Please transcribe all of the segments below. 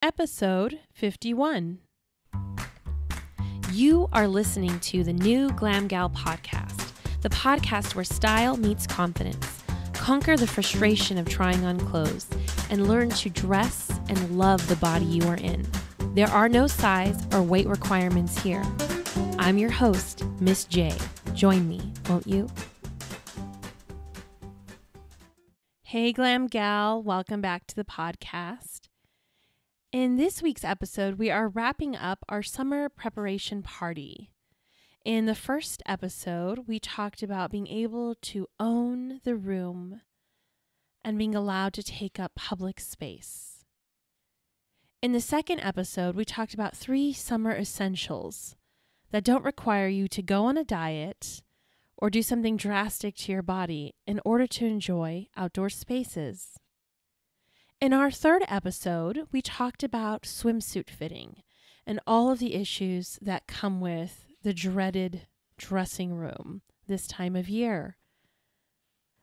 Episode 51. You are listening to the new Glam Gal podcast, the podcast where style meets confidence. Conquer the frustration of trying on clothes and learn to dress and love the body you are in. There are no size or weight requirements here. I'm your host, Miss J. Join me, won't you? Hey, Glam Gal. Welcome back to the podcast. In this week's episode, we are wrapping up our summer preparation party. In the first episode, we talked about being able to own the room and being allowed to take up public space. In the second episode, we talked about 3 summer essentials that don't require you to go on a diet or do something drastic to your body in order to enjoy outdoor spaces. In our third episode, we talked about swimsuit fitting and all of the issues that come with the dreaded dressing room this time of year.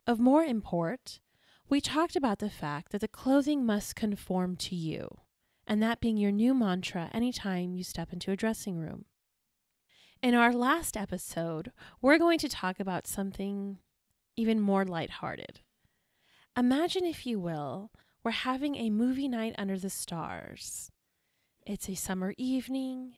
Of more import, we talked about the fact that the clothing must conform to you, and that being your new mantra anytime you step into a dressing room. In our last episode, we're going to talk about something even more lighthearted. Imagine, if you will, we're having a movie night under the stars. It's a summer evening.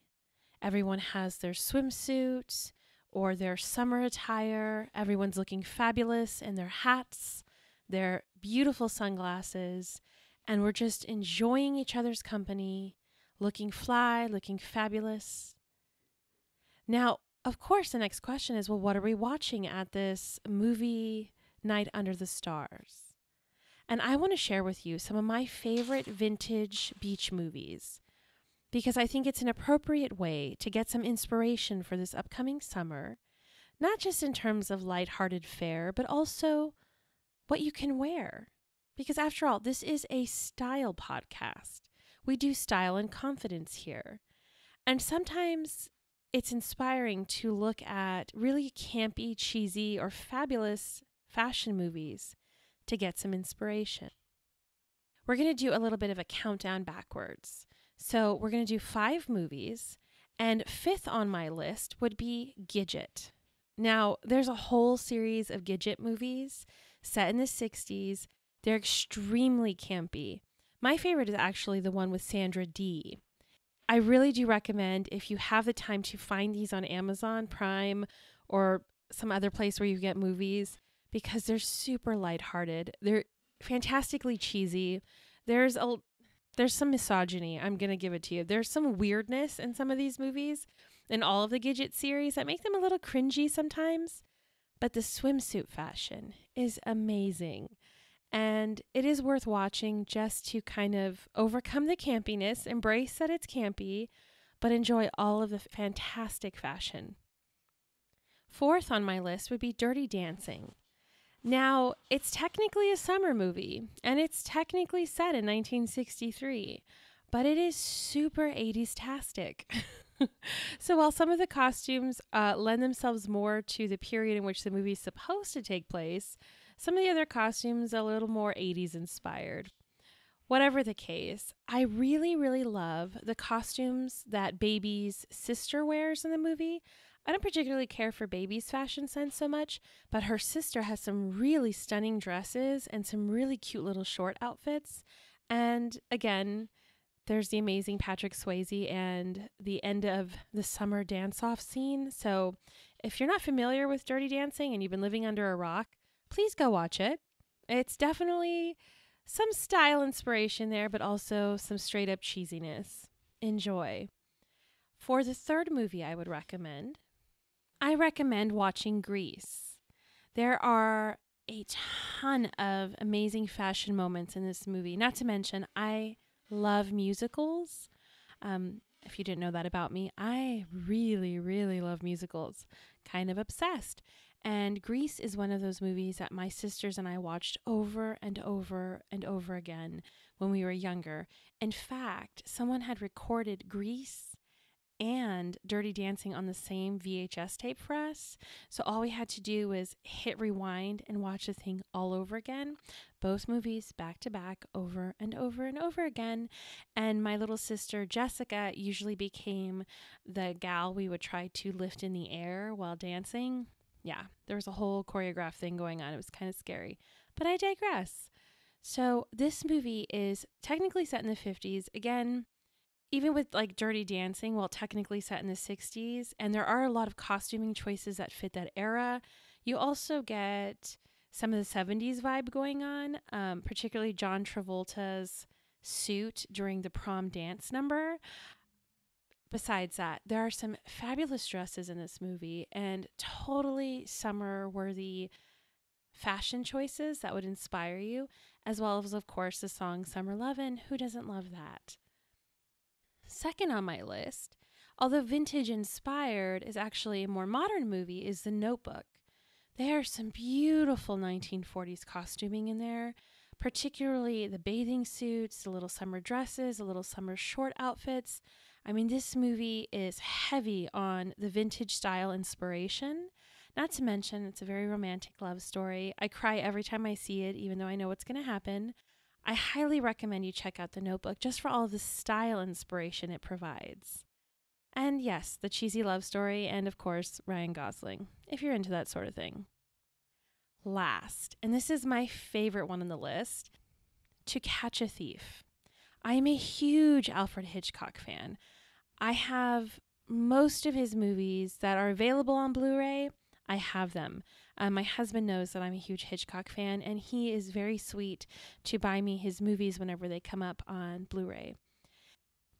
Everyone has their swimsuits or their summer attire. Everyone's looking fabulous in their hats, their beautiful sunglasses, and we're just enjoying each other's company, looking fly, looking fabulous. Now, of course, the next question is, well, what are we watching at this movie night under the stars? And I want to share with you some of my favorite vintage beach movies because I think it's an appropriate way to get some inspiration for this upcoming summer, not just in terms of lighthearted fare, but also what you can wear. Because after all, this is a style podcast. We do style and confidence here. And sometimes it's inspiring to look at really campy, cheesy, or fabulous fashion movies to get some inspiration. We're going to do a little bit of a countdown backwards. So we're going to do 5 movies, and 5th on my list would be Gidget. Now, there's a whole series of Gidget movies set in the 60s. They're extremely campy. My favorite is actually the one with Sandra Dee. I really do recommend, if you have the time, to find these on Amazon Prime or some other place where you get movies, because they're super lighthearted. They're fantastically cheesy. There's some misogyny. I'm going to give it to you. There's some weirdness in some of these movies in all of the Gidget series that make them a little cringy sometimes. But the swimsuit fashion is amazing. And it is worth watching just to kind of overcome the campiness, embrace that it's campy, but enjoy all of the fantastic fashion. 4th on my list would be Dirty Dancing. Now, it's technically a summer movie, and it's technically set in 1963, but it is super 80s-tastic. So while some of the costumes lend themselves more to the period in which the movie is supposed to take place, some of the other costumes are a little more 80s inspired. Whatever the case, I really, really love the costumes that Baby's sister wears in the movie. I don't particularly care for Baby's fashion sense so much, but her sister has some really stunning dresses and some really cute little short outfits. And again, there's the amazing Patrick Swayze and the end of the summer dance-off scene. So if you're not familiar with Dirty Dancing and you've been living under a rock, please go watch it. It's definitely some style inspiration there, but also some straight-up cheesiness. Enjoy. For the 3rd movie I would recommend, I recommend watching Grease. There are a ton of amazing fashion moments in this movie. Not to mention, I love musicals. If you didn't know that about me, I really, really love musicals. Kind of obsessed. And Grease is one of those movies that my sisters and I watched over and over and over again when we were younger. In fact, someone had recorded Grease and Dirty Dancing on the same VHS tape for us. So all we had to do was hit rewind and watch the thing all over again. Both movies back to back over and over and over again. And my little sister Jessica usually became the gal we would try to lift in the air while dancing. Yeah, there was a whole choreographed thing going on. It was kind of scary, but I digress. So this movie is technically set in the 50s. Again, even with like Dirty Dancing, well, technically set in the 60s, and there are a lot of costuming choices that fit that era. You also get some of the 70s vibe going on, particularly John Travolta's suit during the prom dance number. Besides that, there are some fabulous dresses in this movie and totally summer-worthy fashion choices that would inspire you, as well as, of course, the song Summer Lovin'. Who doesn't love that? Second on my list, although vintage inspired, is actually a more modern movie, is The Notebook. There are some beautiful 1940s costuming in there, particularly the bathing suits, the little summer dresses, the little summer short outfits. I mean, this movie is heavy on the vintage style inspiration. Not to mention, it's a very romantic love story. I cry every time I see it, even though I know what's going to happen. I highly recommend you check out The Notebook just for all the style inspiration it provides. And yes, the cheesy love story, and of course, Ryan Gosling, if you're into that sort of thing. Last, and this is my favorite one on the list, To Catch a Thief. I am a huge Alfred Hitchcock fan. I have most of his movies that are available on Blu-ray. I have them. My husband knows that I'm a huge Hitchcock fan, and he is very sweet to buy me his movies whenever they come up on Blu-ray.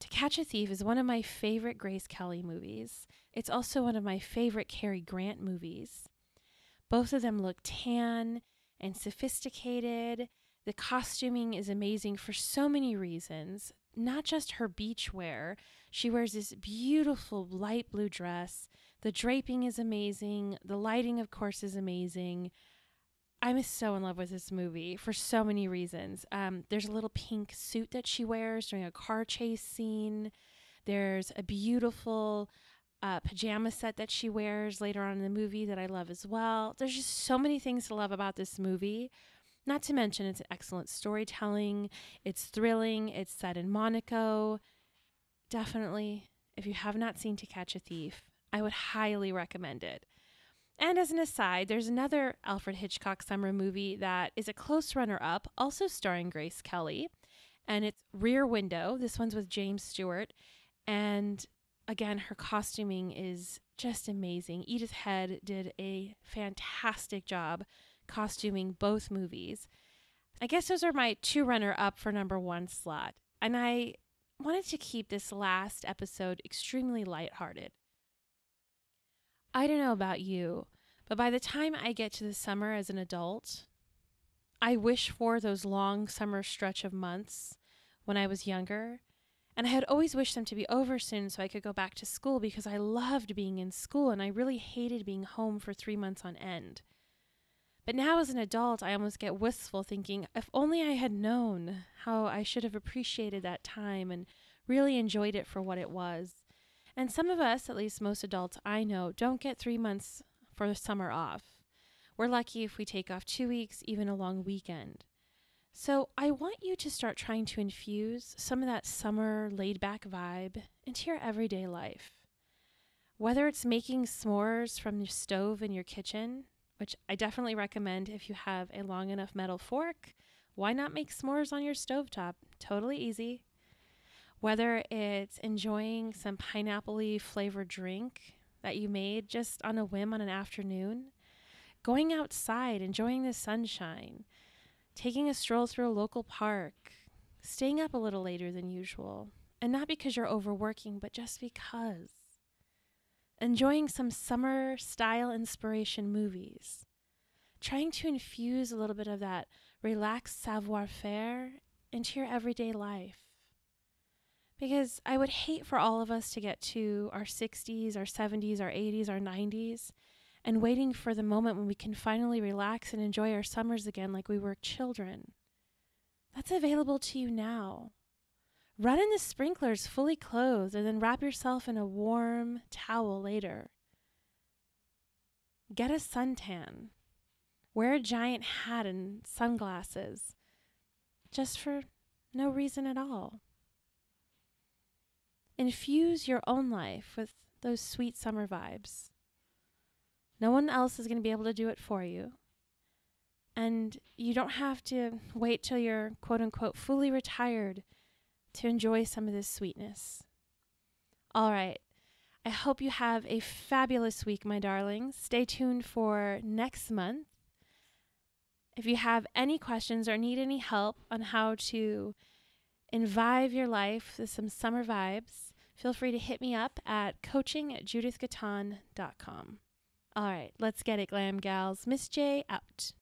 To Catch a Thief is one of my favorite Grace Kelly movies. It's also one of my favorite Cary Grant movies. Both of them look tan and sophisticated. The costuming is amazing for so many reasons, not just her beach wear. She wears this beautiful light blue dress. The draping is amazing. The lighting, of course, is amazing. I'm so in love with this movie for so many reasons. There's a little pink suit that she wears during a car chase scene. There's a beautiful pajama set that she wears later on in the movie that I love as well. There's just so many things to love about this movie. Not to mention it's excellent storytelling. It's thrilling. It's set in Monaco. Definitely, if you have not seen To Catch a Thief, I would highly recommend it. And as an aside, there's another Alfred Hitchcock summer movie that is a close runner-up, also starring Grace Kelly, and it's Rear Window. This one's with James Stewart, and again, her costuming is just amazing. Edith Head did a fantastic job costuming both movies. I guess those are my two runner-up for number one slot, and I wanted to keep this last episode extremely lighthearted. I don't know about you, but by the time I get to the summer as an adult, I wish for those long summer stretch of months when I was younger, and I had always wished them to be over soon so I could go back to school because I loved being in school and I really hated being home for 3 months on end. But now as an adult, I almost get wistful thinking, if only I had known how I should have appreciated that time and really enjoyed it for what it was. And some of us, at least most adults I know, don't get 3 months for the summer off. We're lucky if we take off 2 weeks, even a long weekend. So I want you to start trying to infuse some of that summer laid-back vibe into your everyday life. Whether it's making s'mores from your stove in your kitchen, which I definitely recommend if you have a long enough metal fork, why not make s'mores on your stovetop? Totally easy. Whether it's enjoying some pineapple-y flavored drink that you made just on a whim on an afternoon, going outside, enjoying the sunshine, taking a stroll through a local park, staying up a little later than usual, and not because you're overworking, but just because. Enjoying some summer style inspiration movies, trying to infuse a little bit of that relaxed savoir-faire into your everyday life. Because I would hate for all of us to get to our 60s, our 70s, our 80s, our 90s, and waiting for the moment when we can finally relax and enjoy our summers again like we were children. That's available to you now. Run in the sprinklers fully clothed and then wrap yourself in a warm towel later. Get a suntan. Wear a giant hat and sunglasses just for no reason at all. Infuse your own life with those sweet summer vibes. No one else is going to be able to do it for you. And you don't have to wait till you're quote unquote fully retired to enjoy some of this sweetness. All right. I hope you have a fabulous week, my darlings. Stay tuned for next month. If you have any questions or need any help on how to envive your life with some summer vibes, feel free to hit me up at coaching@judithgaton.com. All right, let's get it, Glam Gals. Miss J out.